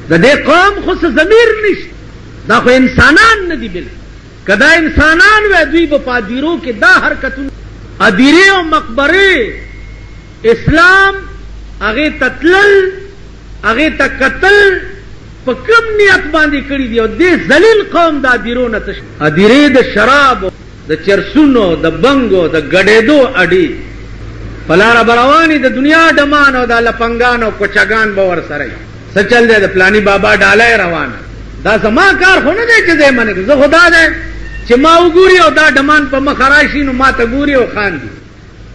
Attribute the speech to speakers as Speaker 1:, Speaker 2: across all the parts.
Speaker 1: د دې قوم خو څه ضمیر نشته، دا خو انسانان نه دي. بل کدا انسانان وې دوی په پادیرو کې دا حرکتونه ادیره او مقبره اسلام هغه تتلل هغه تقتل په کوم نیت باندې کړی دی. او دې ذلیل قوم دا ادیرو نه تش ادیره د شراب د چرسونو د بنګو د ګډېدو اډي پلار بروانی د دنیا ډمان او د لپنګان او کوچګان باور سره سچل دې د پلانی بابا ډالای روانه. دا زما کار خو نه دی چې زه منګ زه خدا دې چې ما وګوري او دا ډمان په مخ راشي نو ما ته ګوري او خان دي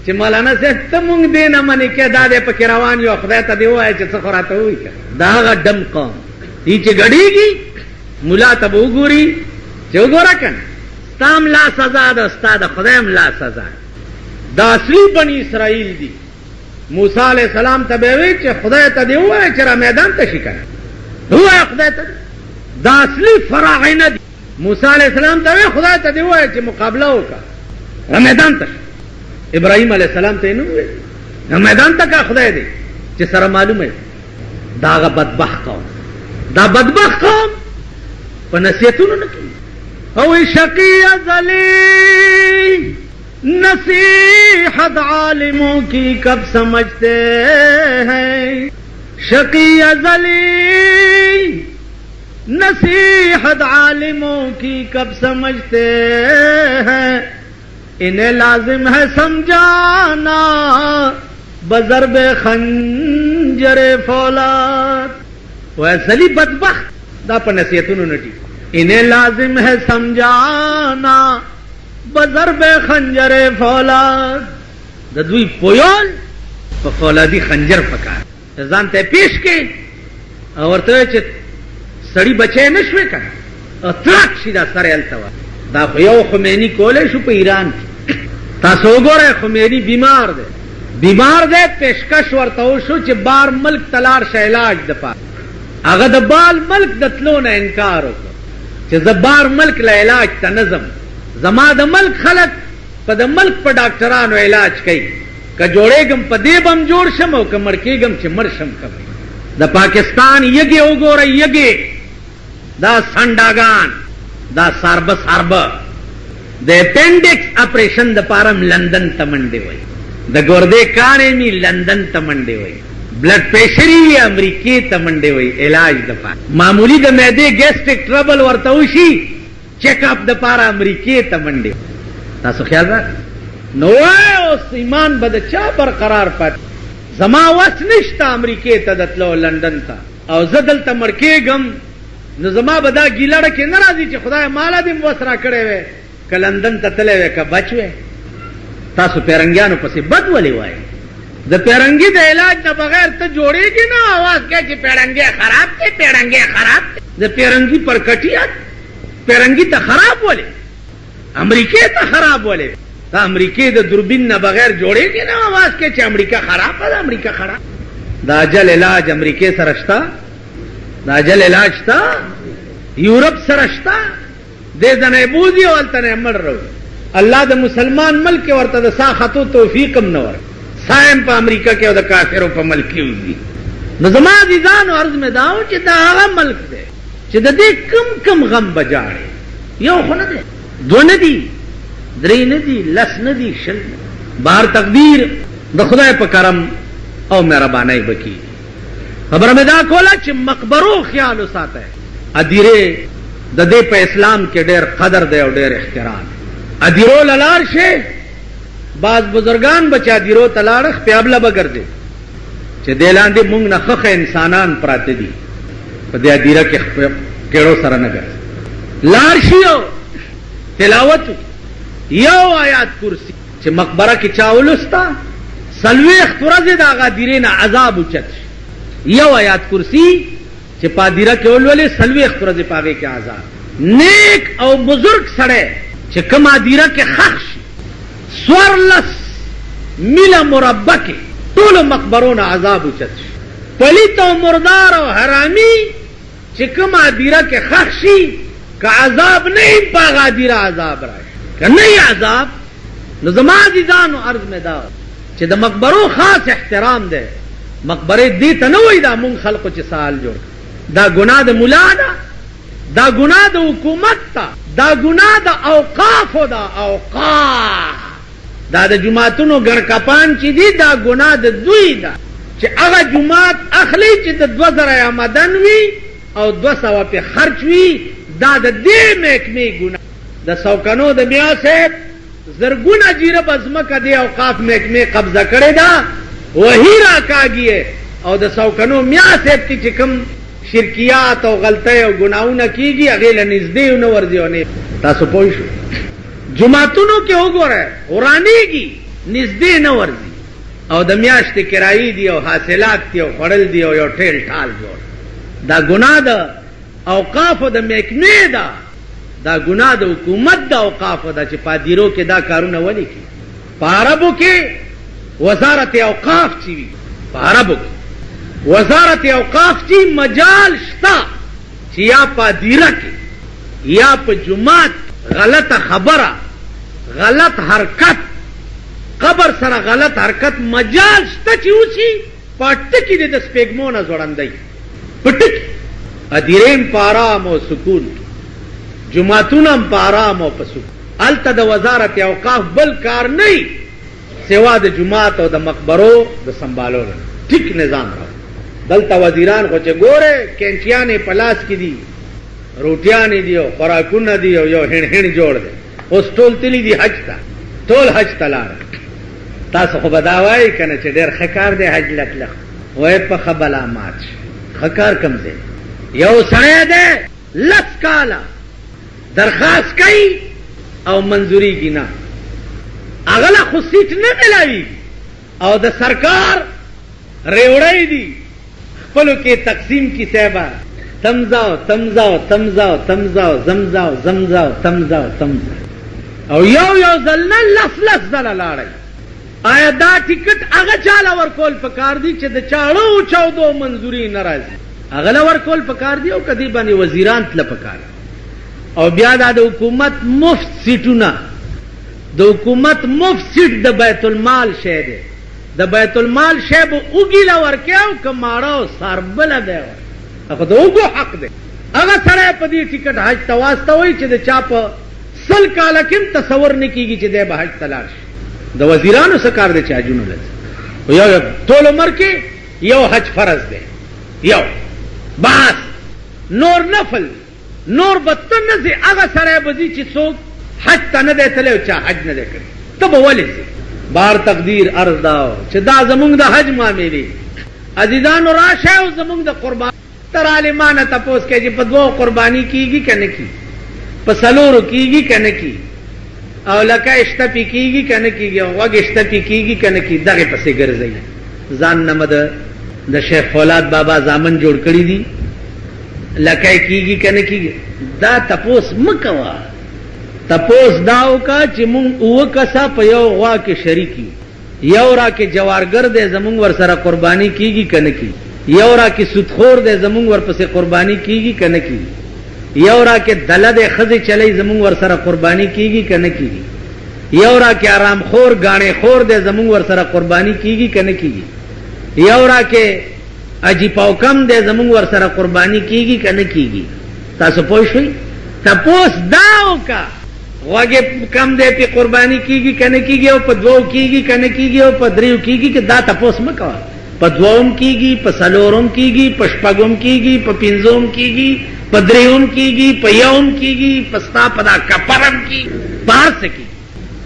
Speaker 1: چې مولانا صاحب ته مونږ دې نه منې کې دا دې پکې روان یو خدای ته دی وایي چې څه خراته وي. دا هغه ډم قوم دي چې ګډېږي مولا ته وګوري چې وګوره کنه تام لا سزا ده استاد خدایم لا سزا. دا اصلي بني اسرائیل دي. موسی علیہ السلام ته وی چې خدای ته دی وایي چې را میدان ته شي کنه وایي خدای ته. دا اصلي فراعنه دي. موسی علیہ السلام ته وی خدای ته دی وایي چې مقابله وکړه را میدان ته. ابراهیم علیہ السلام ته نو وی را میدان ته کا خدای دی چې سره معلومه دا غ بدبخت قوم دا بدبخت قوم په نصیحتونو نه کوي. او شقی ازلی نصیحت عالموں کی کب سمجھتے ہیں. شقی ازلی نصیحت عالموں کی کب سمجھتے ہیں. انہیں لازم ہے سمجھانا بضرب خنجر فولاد. وہ اصلی بدبخت دا پر نصیحتونو نٹی. انہیں لازم ہے سمجھانا بضرب خنجر فولاد. د دوی پویول په فولادي خنجر پکار ځان ته پیش کې او ورته چې سړی بچی نشوي کنه او ترک شي دا سره التوا. دا خو یو خمینی کولای شو په ایران کې. تاسو وګورئ خمینی بیمار دی پیشکش ورته وشو چې بار ملک تلار شه علاج د پاره. هغه د بال ملک د تلو نه انکار وکړ چې زه بار ملک له علاج ته نظم زما د ملک خلک په د ملک په ډاکټرانو علاج کوي که جوړېږم په دې بم جوړ شم او که مړ کېږم چې مړ شم. کوي د پاکستان یګې وګورئ یګې دا سنډاګان دا ساربه د اپینډکس اپریشن د پارم لندن ته منډې وای د ګردې کانې می لندن ته منډې وای بلډ پریشر امریکې ته منډې وای علاج د پاره. معمولی د معدې ګیسټریک ټربل ورته وشي چیک اپ د پاره امریکې ته منډې. تاسو خیال راکړئ نو اوس ایمان به د چا برقرار پات. زما وس نشته امریکې ته دتلو لندن ته او زه دلته مړ کېږم نو زما به دا ګیلړه کې نه راځي چې خدای مالا دې وس را کړی وی که لندن ته تللی وی که بچ وی. تاسو پیرنګیانو پسې بد ولې وایي؟ د پیرنګي د علاج نه بغیر ته جوړېږي نه आवाज کوي چې پیرنګي خراب دی پیرنګي خراب دی. د پیرنګي پر کټیات پیرنګي ته خراب ولې امریکې ته خراب ولې؟ د امریکې د دوربین نه بغیر جوړېږي نه आवाज کوي چې امریکا خراب ده امریکا خراب. د اجل علاج امریکې سره شته د اجل علاج شته یورپ سره شته دې ځنې بوزي او هلته مړ رو. الله د مسلمان ملک ورته د سا خطو توفیق هم نه ورکړي. سایم په امریکا کې او د کافرو په ملک کې وځي. نو زما عزیزانو عرض مې دا و چې دا هغه ملک دی چې د دې کم غم بجاړي. یو خو نه دی دو نه دي درې نه دي لس نه دي شل. بهر تقدیر د خدای په کرم او مهربانۍ بکی. خبره مې دا کوله چې مقبرو خیال وساته. ادیره د دې په اسلام کې ډېر قدر دی او ډېر احترام. ادیرو لار شه بعض بزرگان بچا دیرو تلاړخ پیابله بګرځي چې دلاندې مونږ نه خخ انسانان پراته دي په دې ادیره کې کېړو سره نه ګرځي. لار شیو تلاوت یو آیات کرسی چې مقبره کې چاولستا سلويخ ورځې دا غادیره نه عذاب اوچت یو آیات کرسی چې پادیره کې ولولې سلويخ ورځې پاوي کې عذاب. نیک او بزرگ سره چې کوم ادیره کې خخ سورلس میله مربع کې ټول مقبرونه عذاب اوچت شي. پلیت او مردار او حرامي چې کوم ادیره کې خخ شي که عذاب نه پاغ ادیره عذاب راشي که نه عذاب. نو زما عزیزانو عرض مې دا چې د مقبرو خاص احترام دی. مقبره دې ته نه وایي دا مونږ خلقو چې سال جوړ دا ګناه د ملا ده، دا ګناه د حکومت ده، دا ګناه د اوقافو ده. اوقاف دا د جماعتونو ګڼکپان چې دي دا ګناه د دوی ده چې هغه جماعت اخلي چې د 2000 آمدن وي او 200 په خرچ وي، دا د دې محکمې ګناه. د سوکنو د میا صاحب زرګونه جیره بزمکه دی اوقاف محکمې قبضه کړې ده، وہی راکاږي. او د سوکنو میا صاحب کې چې کوم شرکیات او غلطۍ او ګناونه کیږي هغه له نږدې نه ورځي. او نه تاسو پوه شو جماعتونو کې وګوره ورانیږي نږدې نه ورځي، او د میاشتې کرایي دي او حاصلات دي او خړل دي او یو ټیل ټال جوړ. دا ګناه ده اوقاف د محکمې ده، دا ګناه د حکومت د اوقاف ده چې پادیرو کې دا کارونه ولي کی. په عربو کې وزارت اوقاف چې وي، په عربو کې وزارت اوقاف چې مجال شتا چې یا پادیره کې یا په جماعت غلط خبره، غلط حرکت، قبر سره غلط حرکت مجال شته چې وشي پټکی د سپېګمو نه ځوړندای پټکی. ادیرین په آرام او سکون، جماعتونم په آرام او په سکون. الته د وزارت اوقاف بل کار نه سوا د جماعت او د مقبرو د سنبالولو ټیک نظام را. دلته وزیران خو چې ګوره کینچیانې پلاس کې دي، روټیانې دي او خوراکونه دي او یو هڼ هڼ جوړ دی. اوس ټول تللی دي حج ته، ټول حج ته لاړل. تاسو خو به دا وایي که نه چې ډېر ښه کار دی حج لکلک وایي په ښه بلا مات شي. ښه کار کوم دی؟ یو سړی دی 10 کاله درخواست کوي او منظوریږي نه، هغه له خو سیټ نه ملاویږي او د سرکار ریوړی دي خپلو کې تقسیم کی صاحبه تمزاو تمزاو تمزاو تمزاو زمزاو زمزاو تمزاو تمزاو او یو ځل نه لس ځله لاړی. آیا دا ټیکټ هغه چاله ورکول پکار دي چې د چاړو 14 منظوري نه راځي؟ هغه له ورکول پکار دي او کدی باندې وزیران تله پکار. او بیا دا د حکومت مفت سیټونه، د حکومت مفت سیټ د بیت المال شی دی. د بیت المال شی به اوږي له ورکې او که ماړه او ساربله دی خو د اوږو حق دی. هغه سړی په دې ټیکټ حج ته واستوئ چې د چا په 100 کاله کې تصور نه کېږي چې دی به حج ته لاړ شي. د وزیرانو څه کار دی چې حجونه لځي؟ یو ټول عمر کې یو حج فرض دی، یو بس نور نفل، نور به ته نه ځې. هغه سړی به ځي چې څوک حج ته نه دی تللی او چا حج نه دی کړی، ته به ولې ځې؟ بار تقدیر عرض دا چې دا زمونږ د حج معاملې عزیزانو راشه او زمونږ د قربان تر عالمانه تپوس کوي چې په 2 قرباني کیږي که نه کیږي، په 4 کیږي که نه کیږي، او لکه اشتپی کیږي که نه کیږي، او غوږ اشتپی کیږي که نه کیږي، دغې پسې ګرځوي. ځان نه د شیخ فولاد بابا زامن جوړ کړي دي، لکه کیږي که نه کیږي. دا تپوس مه کوه، تپوس دا وکړه چې مونږ 9 کسه په یو غوا کې شریک یو، یو را کې جوارګر دی زمونږ ورسره قرباني کیږي که نه کیږي، یو را کې سودخور دی زمونږ ورپسې قرباني کیږي که نه کیږي، یو را کې دله دی ښځې چلی زمونږ ورسره قرباني کیږي که نه کیږي، یو را کې آرام خور ګاڼې خور دی زمونږ ورسره قرباني کیږي که نه کیږي، یو را کې اجی پاوکم دی زمونږ ورسره قرباني کیږي که نه کیږي. تاسو پوه شئ؟ تپوس دا وکړه غوږ کم دی پې قرباني کیږي که نه کیږي، او په 2 کیږي که نه کیږي، او په 3 کیږي که دا تپوس مه کوه. په 2 کیږي، په 4 کیږي، په 6 کیږي، په 5 کیږي، په 3 کیږي، په 1 کیږي، په ستا په دا کپرم کیږي، په هر څه کیږي.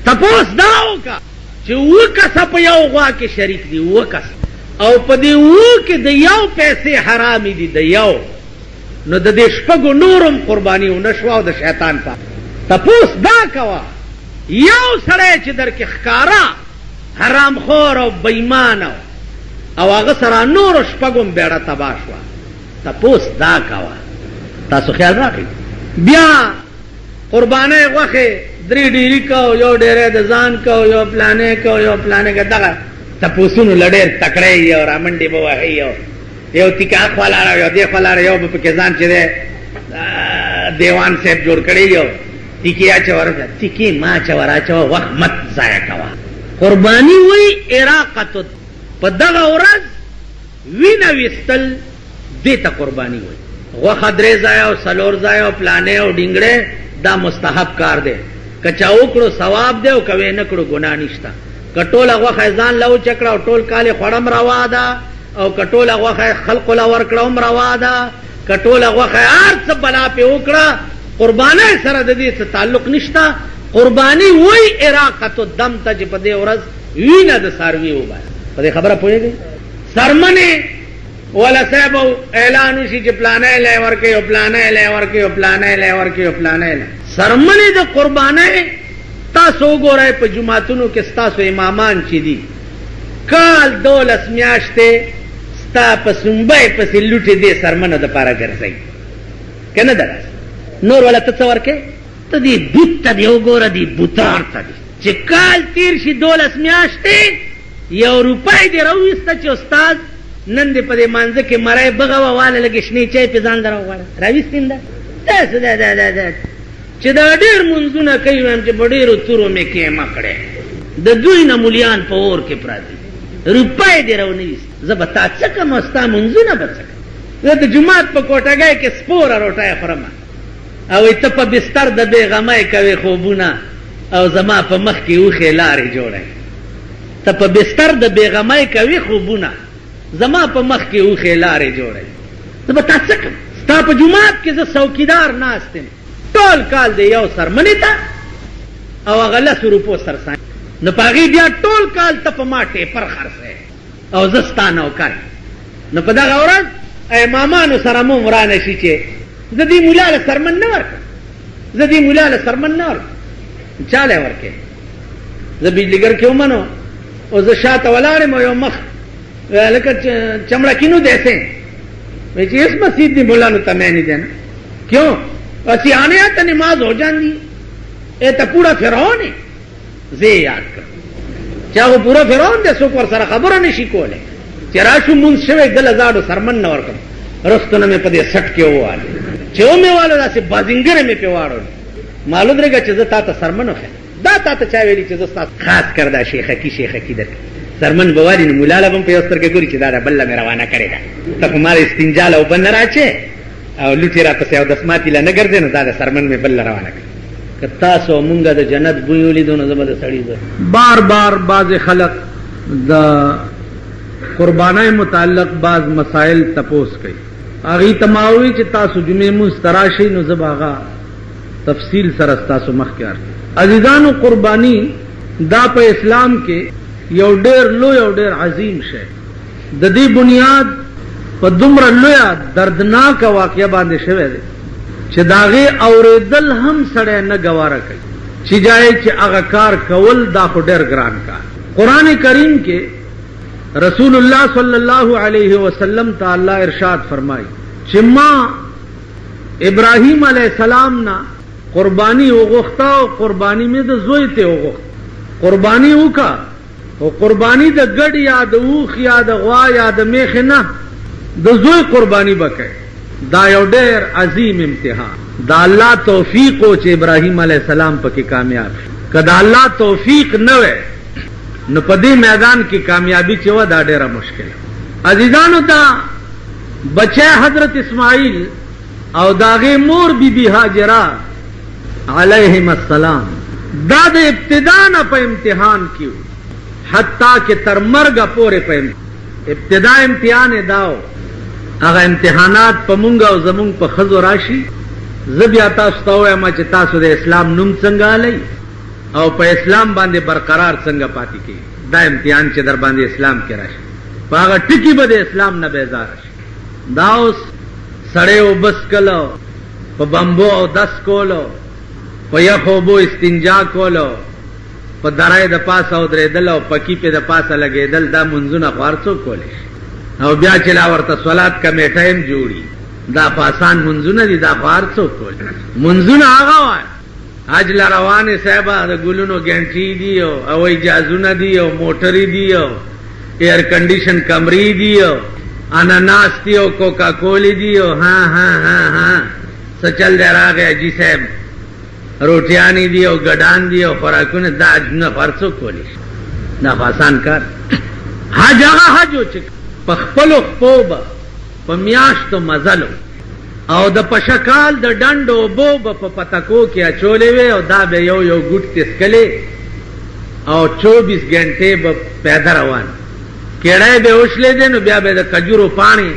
Speaker 1: تپوس دا وکړه چې 9 کسه په یو غوا کې شریک دي، 9 کسه، او په دې 9 کې د یو پیسې حرامې دي، د یو، نو د دې 6 نورم قرباني ونه شوه او د شیطان په. تپوس دا کوه یو سړی چې در کې ښکاره حرام خور او بېیمانه او هغه سره نورو 6 بیړه تباه شوه. تپوس دا کوه. تاسو خیال راکړئ. بیا قربانۍ غوښې 3 ډېري کو، یو ډېری د ځان کو، یو پلانې کو، یو پلانې کو، دغه تپوسونو له ډېر تکړه یي او رامنډې به وهئ، یو تیکه خوا لاړه، یو دې خوا لاړه، یو به پکې ځان چې دی دیوان صاحب جوړ کړی، یو تیکې اچوه، تیکې ما اچوه راچوه، وخت مت ضایع کوه. قرباني وایي اراقة، په دغه ورځ وینه ویستل دیتا قربانی ہوئی. غوخه درې ځای او څلور ځای او پلانې او ډینګړې دا مستحب کار دی. کچا وکړو ثواب دی او کوي نه کړو ګناه نشته. کټوله غوخه ځان له وچکړه او ټول کال خوړم روا ده او کټوله غوخه خلق له ورکړم روا ده. کټوله غوخه هر څه بلا په وکړه قربانۍ سره د دې څه تعلق نشته. قربانی وای اراقه الدم ته چې په دې ورځ وینه د ساروي وبای. په دې خبره پوهیږئ؟ سرمنه ولا صاحب اعلان وشي چې پلانې لې ورکه او پلانې لې ورکه او پلانې لې ورکه او پلانې لې. سرمنه د قربانۍ تاسو ګورئ په جمعتونو کې تاسو امامان چې دي کال 12 میاشتې ستا په سنبای په لوټې دې سرمنه د پاره ګرځي کنه دا نور ولا تصور کې ته دې بوت ته دی وګوره دې بوتار ته چې کال تیر شي 12 میاشتې یو روپۍ دې راوېسته چې استاد نن دې په دې مانځه کې مړی بغوه واله لږ شنې چای پې ځان در وغواړه راوېستین ده داسې دا چې دا ډېر منځونه کوي وایم چې په ډېرو تورو مې کېمه کړې د دوی نه مولیان په اور کې پراته روپۍ دې راونه ویست زه به تا څه کړم او ستا منځونه به څه کړم. زه د جومات په کوټګۍ کې سپوره روټۍ خورم او ته په بستر د بېغمۍ کوې خوبونه او زما په مخ کې اوښې لارې جوړوي. ته په بستر د بېغمۍ کوې خوبونه زما په مخ کې اوښې لارې جوړوي. زه به تا څه کړم؟ ستا په جومات کې زه څوکیدار ناست یم ټول کال دی یو سرمنې ته او هغه 10 روپو سرسان نو په هغې بیا ټول کال ته په ما ټیپر خرڅوې او زه ستا نوکر نو په دغه ورځ امامانو سره مو ورانه شي چې زه دې مولا له سرمن نه ورکړم زه دې مولا له سرمن نه ورکړم چا لی ورکې زه بجلیګر کې ومنو او زه شاته ولاړ یم او یو مخ لکه چمڑا کینو دیسے ویچی اس مسجد دی مولا نو تمہیں نہیں دینا کیوں اسی آنے آتا نماز ہو جان دی اے تا پورا فرعون ہے زی یاد کر چاہ وہ پورا فرعون دے سو پر سر خبر نشی کولے چراشو منز شوے گل ازادو سرمن نور کر رستو نمی پدے سٹ کے ہوا لے چو میں والو دا سے بازنگر میں پیوارو لے معلوم رہے گا چیزا تا تا سرمنو خیر دا تا تا چاہوے لی چیزا خاص کردہ شیخہ کی در سرمن بواری نو مولاله بم په یوستر کې ګوري چې دا بل مې روانه کړی دا ته په مال استنجال او بن راچې او لوټي را پسې او د سماتی لا نه ګرځي نو دا سرمن مې بل روانه کړی کتا سو مونږه د جنت بوی ولیدو نو زبر سړی بار بار باز خلق د قربانای متعلق باز مسائل تپوس کوي اغي تماوي چې تاسو جمعې مستراشي نو زباغا تفصیل سره تاسو مخکار عزیزانو قربانی دا په اسلام کې یو ډېر لوی او ډېر عظیم شی د دې بنیاد په دومره لویه دردناکه واقعه باندې شوی دی چې د هغې اورېدل هم سړی نه ګواره کوي چې جای چې هغه کار کول دا خو ډېر ګران کار. قرآن کریم کې رسول الله صلی الله علیه وسلم ته الله ارشاد فرمایي چې ما ابراهیم علیه السلام نه قربانی وغوښته او قربانی مې د زوی ته وغوښت قربانی وکړه او قربانی د ګډ یا د اوښ یا د غوا یا د میخې نه د زوی قربانی بکې دا یو ډېر عظیم امتحان دا الله توفیق و چې ابراهیم علیه السلام پکې کامیاب شي که دا الله توفیق نه وی نو په دې میدان کې کامیابی چې وه دا ډېره مشکل. عزیزانو ته بچی حضرت اسماعیل او د هغې مور بی بی هاجره علیهم السلام دا د ابتدا نه په امتحان کې حتی کہ تر مرگ پورے پہ ابتدا امتحان داو اگر امتحانات پا منگا و زمونگ پا خز و راشی زبیا تاسو تاوی اما چه تاسو دے اسلام نم سنگا لئی او پا اسلام باندے برقرار سنگا پاتی کی دا امتحان چه در باندے اسلام کی راشی پا اگر ٹکی با دے اسلام نبیزار راشی داوس سڑے و بس کلو پا بمبو او دس کولو پا یخو بو استنجا کولو په درای د پاسه او درېدل او پکی په د پاسه لګېدل دا منځونه خو هر څوک کولی شي او بیا چې لا ورته صلات کمیټه هم جوړي دا په آسان منځونه دي دا خو هر څوک کولی منځونه هغه وایي حج له روانې صاحبه د ګلونو ګنټي دي او هوایي جهازونه دي او موټرې دي او ایئر کنډیشن کمرې دي او اناناس دي او کوکا کولی دي او ها ها ها ها څه چل دی راغی حاجي صاحب روټیانی دی او ګډان دی او خوراکونه دا نه فرڅو کولی دا آسان کار حج هغه حج چې په خپلو خپو به په میاشتو مزلو او د پشکال د ډنډو بوب په پتکو کې اچولې وي او دا به یو یو ګوټ تسکلې او 24 غنټې به پیدا روان کېړای به اوښلې دي نو بیا به د کجورو پانی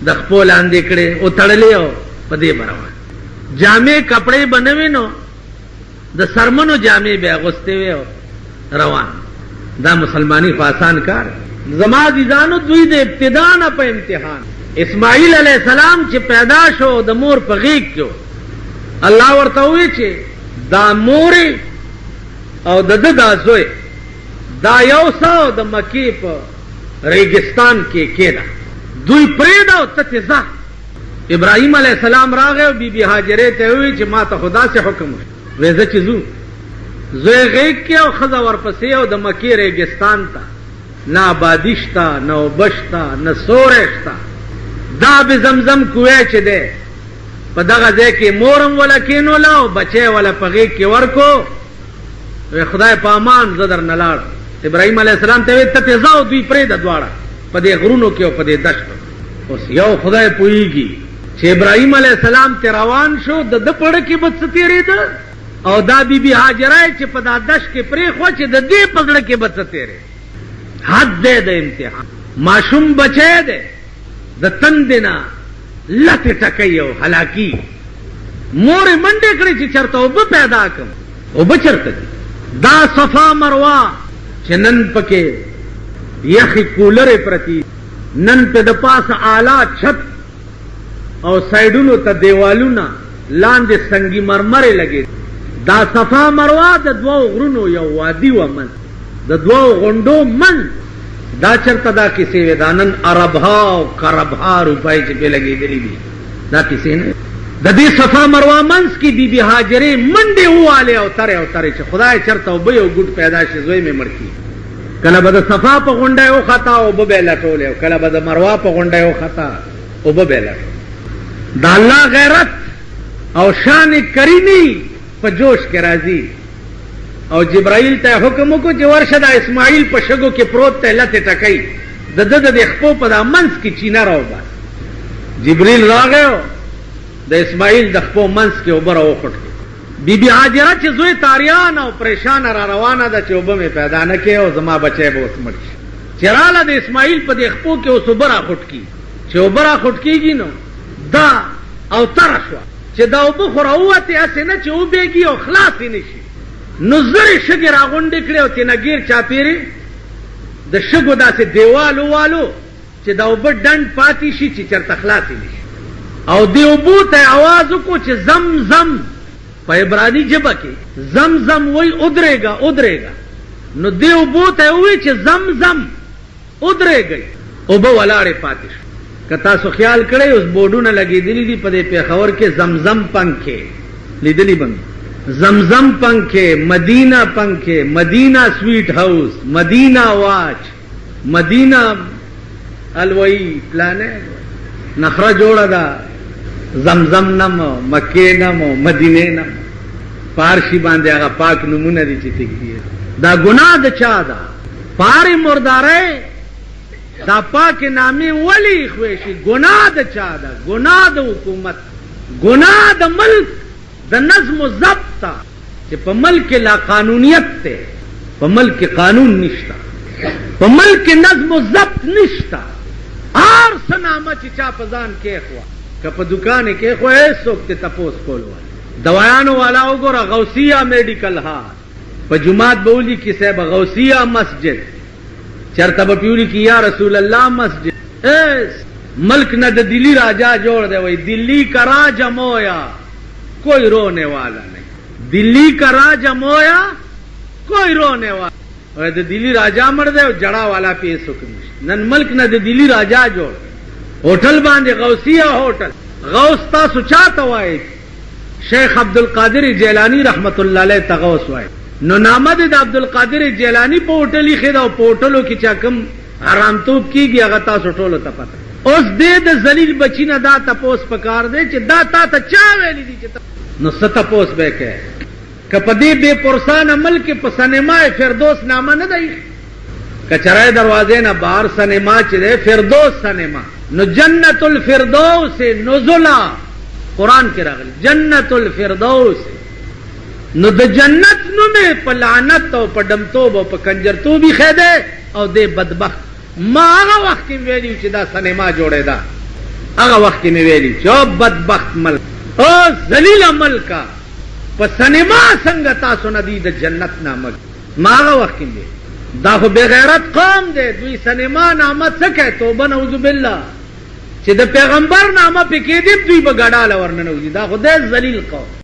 Speaker 1: د خپل اندې کړي او تړلې او په دې روان جامې کپڑے بنوي نو د سرمنو جامې به اغوستې وي روان دا مسلمانی خو آسان کار زما ديزانو دوی د ابتدا نه په امتحان اسماعیل علیہ السلام چې پیدا شو د مور په غیږ کې الله ورته وی چې دا مور او د زوی دا یو څو د مکی په ریګستان کې کېده دوی پرېدا او تتزا ابراهیم علیہ السلام راغی او بی بی هاجره ته وی چې ما ته خدا سے حکم وې چې زوی غیږ کې او خزا ورپسې او د مکی ریګستان ته نه آبادیشتا نه وبشتا نه سورشتا دا به زمزم کوی چې ده په دغه ځای کې مورم ولا کینولا او بچي ولا پغې کې ورکو خدای په امان زدر نلاړ ابراهيم عليه السلام ته ته ځاو دوی پرې د دواړه په دې غرونو کې او په دې دشت اوس یو خدای پويږي چې ابراهيم عليه السلام ته روان شو د پړ کې بد ستېری ده او دا بیبي هاجره چې په دا دشت کې پرې خو چې د دې پګړه کې بد ستېری حد دې د امتحان ماشوم بچي ده د تندنا لته ټکې او هلاکی مور منډه کړې چې چرته وب پیدا کم او بچرته دا صفا مروه چې نن پکې یخي کولر پرتی نن په د پاس اعلی چھت او سایډونو ته دیوالونه لاندې سنگي مرمر لګي دا صفا مروه د دوو غرونو یو وادي ومن د دوو غونډو من دا چرته دا کیسې ودانن عربها او کربها روپای چې په لګې دي دا کیسې نه د دې صفا مروه منس کې بی هاجره منډه واله او تر چې خدای چرته وب یو ګډ پیدا شي زوی مې مړکی کله به د صفا په غونډه او خطا او به لټول او کله به د مروه په غونډه او خطا او به لټول دا الله غیرت او شان کریمی په جوش کې راځي او جبرائیل ته حکم وکړ چې ورشه د اسماعیل په شګو کې پروت ته لته ټکای د خپو په منس کې چینه راو بس جبرائیل راغی د اسماعیل د خپو منس کې اوبر او خټ بی بی هاجره چې زوی تاریان او پریشان را روانه ده چې وبه مې پیدا نه کې او زما بچي به وسمړ شي چراله د اسماعیل په د خپو کې اوس اوبر خټ کی چې اوبر خټ کیږي نو دا او ترشوا چې دا وبه خوراوته اسنه چې وبېږي او خلاص نشي نو زری شګي راغونډې کړې او تنګیر چاپیری د شګو داسې دیوالو والو چې دا وب ډنډ پاتې شي چې چرته خلاص نشي او دی وبو ته आवाज وکړو چې زمزم په عبرانی ژبه کې زمزم وای ودرېګا نو دی وبو ته وای چې زمزم ودرېګي او به ولاړې پاتې شي کتا سو خیال کړئ اوس بورډونه لګېدلې دي په دې پیښور کې زمزم پنکھے لیدلې بند زمزم پنکھے مدینہ پنکھے مدینہ سویٹ ہاؤس مدینہ واچ مدینہ الوئی پلانے نخرہ جوڑا دا زمزم نمو مکے نمو مدینے نمو پارشی باندے آگا پاک نمونہ دی چیتی کیے دا گناہ دا چا دا پاری مردارے دا پاک نامی ولی خویشی گناہ دا چا دا گناہ دا حکومت گناہ دا ملک دا نظم و ضبط تا چې په ملک لا قانونیت ته په ملک قانون نشتا په ملک نظم و ضبط نشتا هر سنامه چې چا په ځان کې خو که په دکان کې خو هیڅوک ته تپوس کولو دوایانو والا وګوره غوثیه میډیکل هال په جمعات بولی کې صاحب غوثیه مسجد چرته په پیوري کې یا رسول الله مسجد ملک نه د دلی راجا جوړ دی وای دلی کا راجا مویا کوئی رونے والا نہیں دلی کا راجا مویا کوئی رونے والا د دلی راجا مړ دی او جڑا والا پیسو کې نن ملک نه د دلی راجا جوړ ہوٹل باندې غوثیه ہوٹل غوث تاسو چاته وای شیخ عبد القادر جیلانی رحمت الله علیه تغوث وای نو نامه د عبد القادر جیلانی په ہوٹلی خدا او په ہوٹلو کې چا کم حرام توپ کیږي هغه تاسو ټولو ته پته اوس دې د ذلیل بچی نه دا تپوس پکار دی چې دا تا ته چا ویلی دي چې نو ستپوس به کې کپدی بے پرسان عمل کې په سینما فردوس نامه نه دی کچرای دروازې نه بهر سینما چې ده فردوس سینما नो जन्नतुल फिरदौस नुज़ुला कुरान के रागल जन्नतुल फिरदौस नो द जन्नत नु में पलानत और पडमतोब और कंजर तो भी खेदे और दे बदबख्त मागा वक्त की वेली चिदा सनेमा जोड़े दा आगा वक्त में वेली जो बदबख्त मल ओ जलील अमल का पसनेमा संगता सुनदी द जन्नत नामक मागा वक्त में दाखो बेगैरत कौम दे दुई सनेमा नामत सके तोबा नऊज़ु बिल्लाह चे द पैगंबर नामा पे के दिन दुई बगड़ा लवरन नऊज़ी दाखो दे जलील कौम